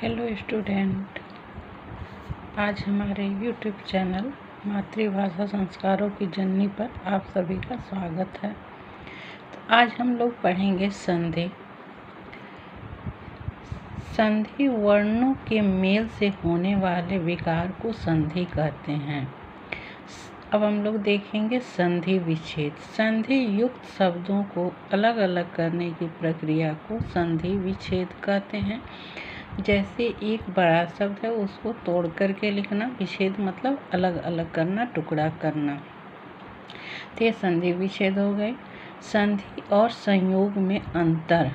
Hello student, आज हमारे YouTube channel मातृभाषा संस्कारों की जननी पर आप सभी का स्वागत है। तो आज हम लोग पढ़ेंगे संधि। संधि वर्णों के मेल से होने वाले विकार को संधि कहते हैं। अब हम लोग देखेंगे संधि विच्छेद। संधि युक्त शब्दों को अलग अलग करने की प्रक्रिया को संधि विच्छेद कहते हैं। जैसे एक बड़ा शब्द है उसको तोड़ करके लिखना, विच्छेद मतलब अलग अलग करना, टुकड़ा करना। तो ये संधि विच्छेद हो गए। संधि और संयोग में अंतर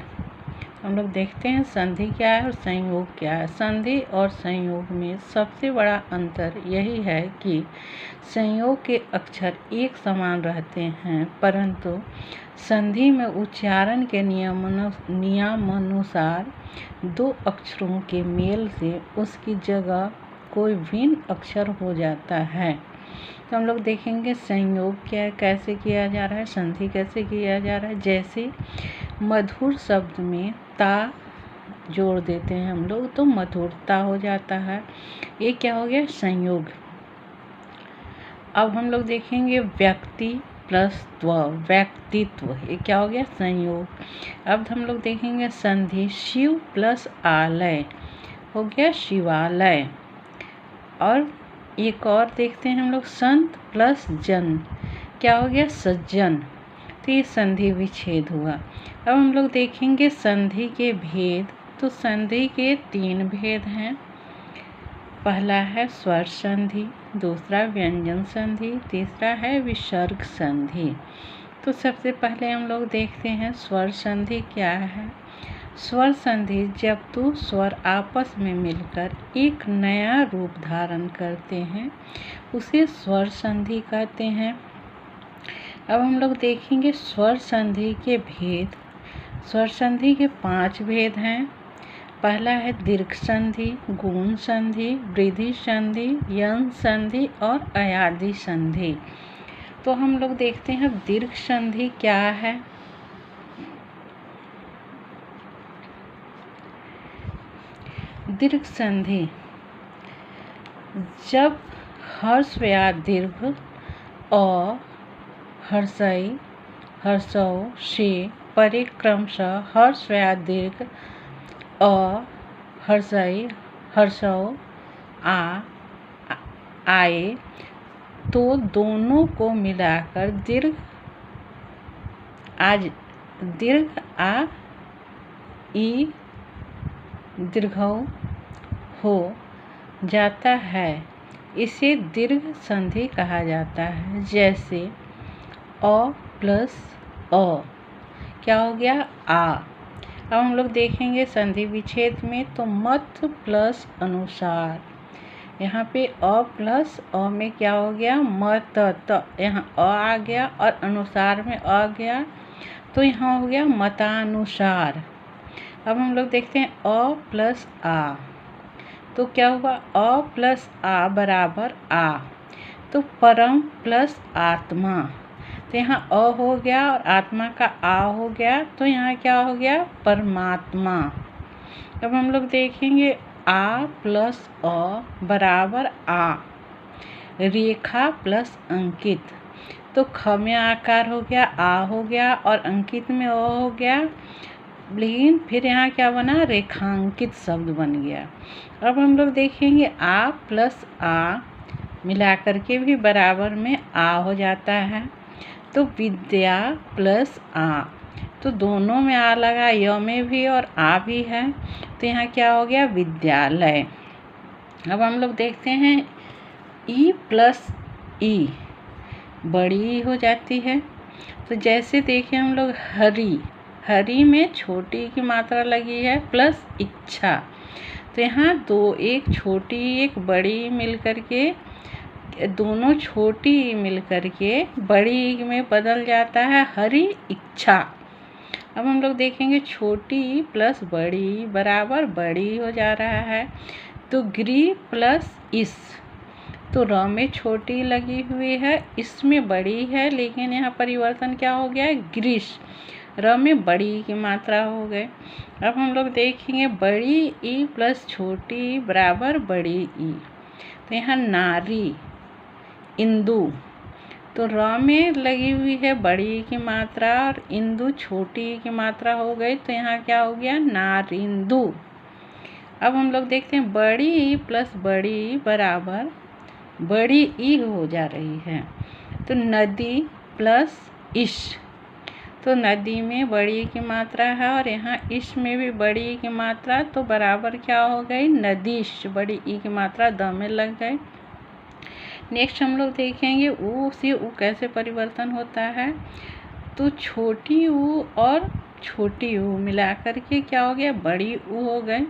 हम लोग देखते हैं। संधि क्या है और संयोग क्या है। संधि और संयोग में सबसे बड़ा अंतर यही है कि संयोग के अक्षर एक समान रहते हैं, परंतु संधि में उच्चारण के नियमानुसार दो अक्षरों के मेल से उसकी जगह कोई भिन्न अक्षर हो जाता है। तो हम लोग देखेंगे संयोग क्या कैसे किया जा रहा है, संधि कैसे किया जा रहा है। जैसे मधुर शब्द में ता जोड़ देते हैं हम लोग तो मधुरता हो जाता है। ये क्या हो गया, संयोग। अब हम लोग देखेंगे व्यक्ति प्लस त्व, व्यक्तित्व, ये क्या हो गया, संयोग। अब हम लोग देखेंगे संधि शिव प्लस आलय हो गया शिवालय। और एक और देखते हैं हम लोग संत प्लस जन, क्या हो गया, सज्जन। तो ये संधि विच्छेद हुआ। अब हम लोग देखेंगे संधि के भेद। तो संधि के 3 भेद हैं। पहला है स्वर संधि, दूसरा व्यंजन संधि, तीसरा है विसर्ग संधि। तो सबसे पहले हम लोग देखते हैं स्वर संधि क्या है। स्वर संधि जब दो स्वर आपस में मिलकर एक नया रूप धारण करते हैं उसे स्वर संधि कहते हैं। अब हम लोग देखेंगे स्वर संधि के भेद। स्वर संधि के 5 भेद हैं। पहला है दीर्घ संधि, गुण संधि, वृद्धि संधि, यंग संधि और अयादि संधि। तो हम लोग देखते हैं दीर्घ संधि क्या है। दीर्घ संधि जब हर्ष या दीर्घ अ, हर्षई, हर्षौ से परे क्रमशः हर्ष या दीर्घ अ, हर्षई, हर्षौ आए तो दोनों को मिलाकर दीर्घ आ ई दीर्घौ हो जाता है। इसे दीर्घ संधि कहा जाता है। जैसे अ प्लस अ क्या हो गया, आ। अब हम लोग देखेंगे संधि विच्छेद में। तो मत प्लस अनुसार, यहाँ पे अ प्लस अ में क्या हो गया, मत, त यहाँ अ आ गया और अनुसार में अ गया तो यहाँ हो गया मतानुसार। अब हम लोग देखते हैं अ प्लस आ, तो क्या हुआ, अ प्लस आ बराबर आ। तो परम प्लस आत्मा, तो यहाँ अ हो गया और आत्मा का आ हो गया तो यहाँ क्या हो गया, परमात्मा। अब हम लोग देखेंगे आ प्लस अ बराबर आ। रेखा प्लस अंकित, तो ख में आकार हो गया, आ हो गया और अंकित में अ हो गया, लेकिन फिर यहाँ क्या बना, रेखांकित शब्द बन गया। अब हम लोग देखेंगे आ प्लस आ मिला करके भी बराबर में आ हो जाता है। तो विद्या प्लस आ, तो दोनों में आ लगा, य में भी और आ भी है तो यहाँ क्या हो गया, विद्यालय। अब हम लोग देखते हैं ई प्लस ई बड़ी हो जाती है। तो जैसे देखें हम लोग हरी, हरी में छोटी की मात्रा लगी है प्लस इच्छा, तो यहाँ दो, एक छोटी एक बड़ी मिल करके, दोनों छोटी मिल करके बड़ी में बदल जाता है, हरी इच्छा। अब हम लोग देखेंगे छोटी प्लस बड़ी बराबर बड़ी हो जा रहा है। तो ग्री प्लस इस, तो र में छोटी लगी हुई है, इसमें बड़ी है, लेकिन यहाँ परिवर्तन क्या हो गया, ग्रीस। र में बड़ी ई की मात्रा हो गए। अब हम लोग देखेंगे बड़ी ई प्लस छोटी ई बराबर बड़ी ई। तो यहाँ नारी, इंदु, तो र में लगी हुई है बड़ी ई की मात्रा और इंदु छोटी ई की मात्रा हो गई। तो यहाँ क्या हो गया, नारिंदु। अब हम लोग देखते हैं बड़ी ई प्लस बड़ी ई बराबर बड़ी ई हो जा रही है। तो नदी प्लस इश, तो नदी में बड़ी ई की मात्रा है और यहाँ इश में भी बड़ी ई की मात्रा, तो बराबर क्या हो गई, नदीश, बड़ी ई की मात्रा द में लग गई। नेक्स्ट हम लोग देखेंगे ऊ से ऊ कैसे परिवर्तन होता है। तो छोटी ऊ और छोटी ऊ मिलाकर के क्या हो गया, बड़ी ऊ हो गई।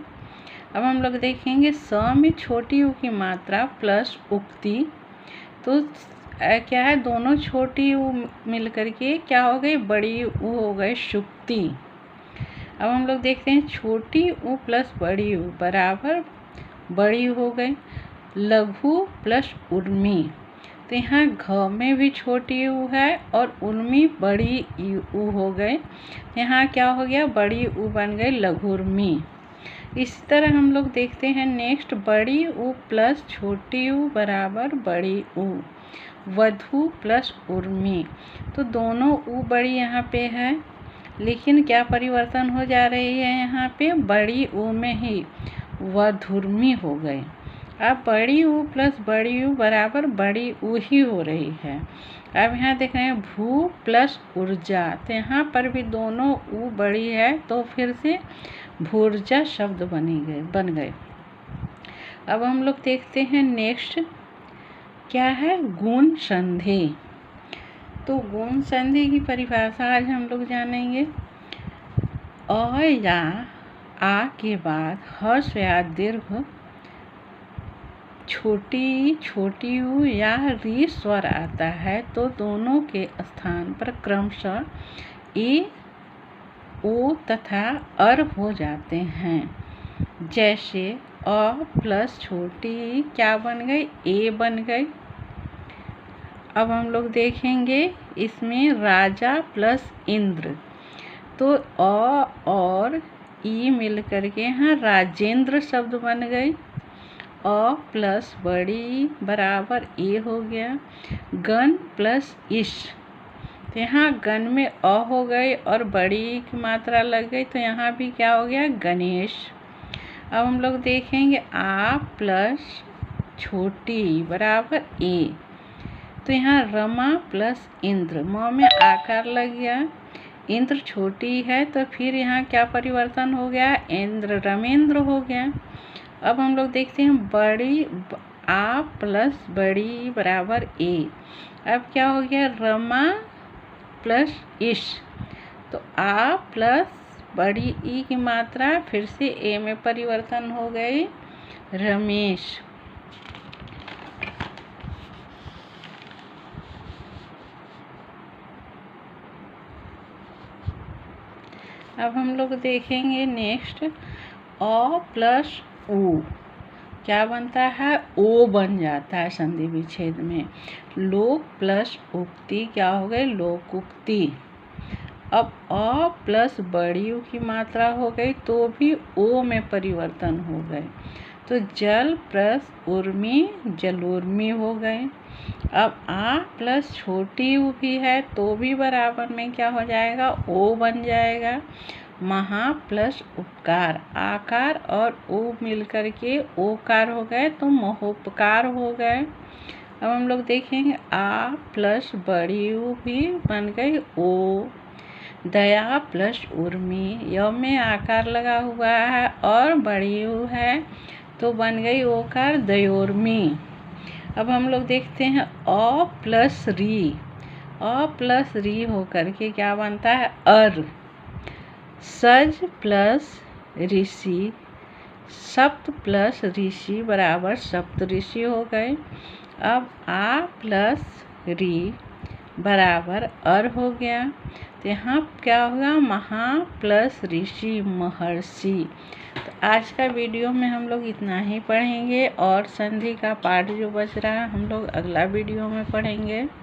अब हम लोग देखेंगे स में छोटी ऊ की मात्रा प्लस उक्ति, तो क्या है, दोनों छोटी ऊ मिलकर के क्या हो गई, बड़ी ऊ हो गई, शुक्ति। अब हम लोग देखते हैं छोटी ऊ प्लस बड़ी ऊ बराबर बड़ी हो गई, लघु प्लस उर्मी। तो यहाँ घ में भी छोटी ऊ है और उर्मी बड़ी ऊ हो गए। यहाँ क्या हो गया, बड़ी ऊ बन गई, लघुर्मी। इसी तरह हम लोग देखते हैं नेक्स्ट बड़ी ऊ प्लस छोटी ऊ बराबर बड़ी ऊ, वधु प्लस उर्मी। तो दोनों ऊ बड़ी यहाँ पे है, लेकिन क्या परिवर्तन हो जा रही है, यहाँ पे बड़ी ऊ में ही वधुर्मी हो गई। अब बड़ी ऊ प्लस बड़ी ऊ बराबर बड़ी ऊ ही हो रही है। अब यहाँ देख रहे हैं भू प्लस ऊर्जा, तो यहाँ पर भी दोनों ऊ बड़ी है, तो फिर से भूर्जा शब्द बन गए। अब हम लोग देखते हैं नेक्स्ट क्या है, गुण संधि। तो गुण संधि की परिभाषा आज हम लोग जानेंगे। अ या आ के बाद हर्ष या दीर्घ, छोटी ऊ या री स्वर आता है, तो दोनों के स्थान पर क्रमशः ए, ओ तथा अर हो जाते हैं। जैसे अ प्लस छोटी ई क्या बन गई, ए बन गई। अब हम लोग देखेंगे इसमें राजा प्लस इंद्र, तो अ और ई मिल करके यहाँ राजेंद्र शब्द बन गई। अ प्लस बड़ी बराबर ए हो गया। गण प्लस इश, तो यहाँ गण में अ हो गई और बड़ी की मात्रा लग गई, तो यहाँ भी क्या हो गया, गणेश। अब हम लोग देखेंगे आ प्लस छोटी बराबर ए, तो यहाँ रमा प्लस इंद्र, म में आकार लग गया, इंद्र छोटी है, तो फिर यहाँ क्या परिवर्तन हो गया, इंद्र रमेंद्र हो गया। अब हम लोग देखते हैं बड़ी आ प्लस बड़ी बराबर ए, अब क्या हो गया, रमा प्लस इश, तो आ प्लस बड़ी ई की मात्रा फिर से ए में परिवर्तन हो गई, रमेश। अब हम लोग देखेंगे नेक्स्ट अ प्लस ऊ क्या बनता है, ओ बन जाता है संधि विच्छेद में। लोक प्लस उक्ति क्या हो गई, लोकुक्ति। अब अ प्लस बड़ी ऊ की मात्रा हो गई, तो भी ओ में परिवर्तन हो गए, तो जल प्लस उर्मी जलोर्मी हो गए। अब आ प्लस छोटी ऊ भी है, तो भी बराबर में क्या हो जाएगा, ओ बन जाएगा। महा प्लस उपकार, आकार और ओ मिलकर के ओकार हो गए, तो महोपकार हो गए। अब हम लोग देखेंगे आ प्लस बड़ी ऊ भी बन गई ओ। दया प्लस उर्मी, य में आकार लगा हुआ है और बड़ी ऊ है, तो बन गई ओकार दयोर्मी। अब हम लोग देखते हैं अ प्लस री, अ प्लस री होकर के क्या बनता है, अर। सज प्लस ऋषि, सप्त प्लस ऋषि बराबर सप्त ऋषि हो गए। अब आ प्लस री बराबर अर हो गया, तो यहाँ क्या होगा, महा प्लस ऋषि महर्षि। तो आज का वीडियो में हम लोग इतना ही पढ़ेंगे और संधि का पाठ जो बच रहा है हम लोग अगला वीडियो में पढ़ेंगे।